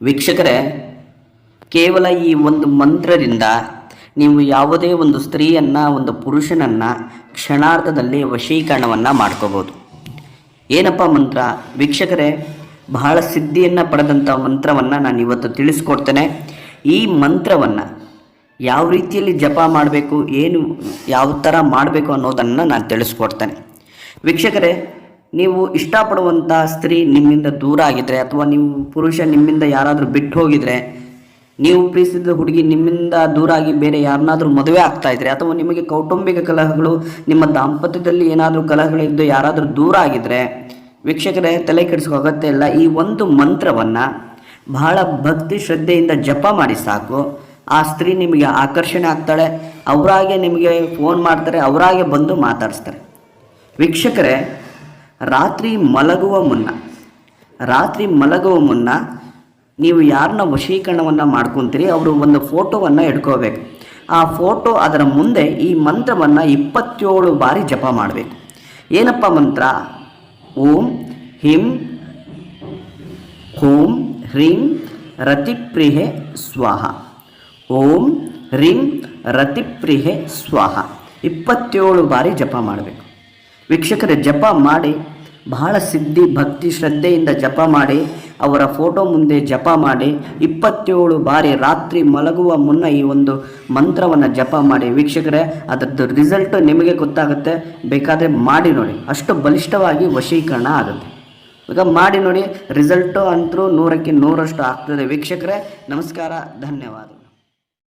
ವೀಕ್ಷಕರೇ, ಕೇವಲ ಈ ಒಂದು ಮಂತ್ರದಿಂದ ನೀವು ಯಾವುದೇ ಒಂದು ಸ್ತ್ರೀಯನ್ನು, ಒಂದು ಪುರುಷನನ್ನು ಕ್ಷಣಾರ್ಧದಲ್ಲಿ ವಶೀಕರಣವನ್ನು ಮಾಡ್ಕೋಬೋದು. ಏನಪ್ಪ ಮಂತ್ರ? ವೀಕ್ಷಕರೇ, ಬಹಳ ಸಿದ್ಧಿಯನ್ನು ಪಡೆದಂಥ ಮಂತ್ರವನ್ನು ನಾನು ಇವತ್ತು ತಿಳಿಸ್ಕೊಡ್ತೇನೆ. ಈ ಮಂತ್ರವನ್ನು ಯಾವ ರೀತಿಯಲ್ಲಿ ಜಪ ಮಾಡಬೇಕು, ಯಾವ ಥರ ಮಾಡಬೇಕು ಅನ್ನೋದನ್ನು ನಾನು ತಿಳಿಸ್ಕೊಡ್ತೇನೆ. ವೀಕ್ಷಕರೇ, ನೀವು ಇಷ್ಟಪಡುವಂಥ ಸ್ತ್ರೀ ನಿಮ್ಮಿಂದ ದೂರ ಆಗಿದ್ದರೆ, ಅಥವಾ ನೀವು ಪುರುಷ ನಿಮ್ಮಿಂದ ಯಾರಾದರೂ ಬಿಟ್ಟು ಹೋಗಿದರೆ, ನೀವು ಪ್ರೀತಿಸಿದ ಹುಡುಗಿ ನಿಮ್ಮಿಂದ ದೂರ ಆಗಿ ಬೇರೆ ಯಾರನ್ನಾದರೂ ಮದುವೆ ಆಗ್ತಾ ಇದ್ರೆ, ಅಥವಾ ನಿಮಗೆ ಕೌಟುಂಬಿಕ ಕಲಹಗಳು, ನಿಮ್ಮ ದಾಂಪತ್ಯದಲ್ಲಿ ಏನಾದರೂ ಕಲಹಗಳಿದ್ದು ಯಾರಾದರೂ ದೂರ ಆಗಿದ್ದರೆ, ವೀಕ್ಷಕರೇ ತಲೆ ಕೆಡಿಸೋ ಅಗತ್ಯ ಇಲ್ಲ. ಈ ಒಂದು ಮಂತ್ರವನ್ನು ಬಹಳ ಭಕ್ತಿ ಶ್ರದ್ಧೆಯಿಂದ ಜಪ ಮಾಡಿ ಸಾಕು. ಆ ಸ್ತ್ರೀ ನಿಮಗೆ ಆಕರ್ಷಣೆ ಆಗ್ತಾಳೆ, ಅವರಾಗೆ ನಿಮಗೆ ಫೋನ್ ಮಾಡ್ತಾರೆ, ಅವರಾಗೆ ಬಂದು ಮಾತಾಡಿಸ್ತಾರೆ. ವೀಕ್ಷಕರೇ, ರಾತ್ರಿ ಮಲಗುವ ಮುನ್ನ ನೀವು ಯಾರನ್ನ ವಶೀಕರಣವನ್ನು ಮಾಡ್ಕೊತೀರಿ, ಅವರು ಒಂದು ಫೋಟೋವನ್ನು ಇಟ್ಕೋಬೇಕು. ಆ ಫೋಟೋ ಅದರ ಮುಂದೆ ಈ ಮಂತ್ರವನ್ನು 27 ಬಾರಿ ಜಪ ಮಾಡಬೇಕು. ಏನಪ್ಪ ಮಂತ್ರ? ಓಂ ಹಿಂ ಓಂ ಹ್ರೀಂ ರತಿಪ್ರಿಯೆ ಸ್ವಾಹ. ಓಂ ಹ್ರೀಂ ರತಿಪ್ರಿಯೆ ಸ್ವಾಹ 27 ಬಾರಿ ಜಪ ಮಾಡಬೇಕು. ವೀಕ್ಷಕರೇ, ಜಪ ಮಾಡಿ ಬಹಳ ಸಿದ್ಧಿ ಭಕ್ತಿ ಶ್ರದ್ಧೆಯಿಂದ ಜಪ ಮಾಡಿ, ಅವರ ಫೋಟೋ ಮುಂದೆ ಜಪ ಮಾಡಿ 27 ಬಾರಿ ರಾತ್ರಿ ಮಲಗುವ ಮುನ್ನ ಈ ಒಂದು ಮಂತ್ರವನ್ನು ಜಪ ಮಾಡಿ. ವೀಕ್ಷಕರೇ, ಅದರದ್ದು ರಿಸಲ್ಟು ನಿಮಗೆ ಗೊತ್ತಾಗುತ್ತೆ. ಬೇಕಾದರೆ ಮಾಡಿ ನೋಡಿ, ಅಷ್ಟು ಬಲಿಷ್ಠವಾಗಿ ವಶೀಕರಣ ಆಗುತ್ತೆ. ಈಗ ಮಾಡಿ ನೋಡಿ, ರಿಸಲ್ಟು ಅಂತೂ 100ಕ್ಕೆ 100ರಷ್ಟು ಆಗ್ತದೆ. ವೀಕ್ಷಕರೇ, ನಮಸ್ಕಾರ, ಧನ್ಯವಾದ.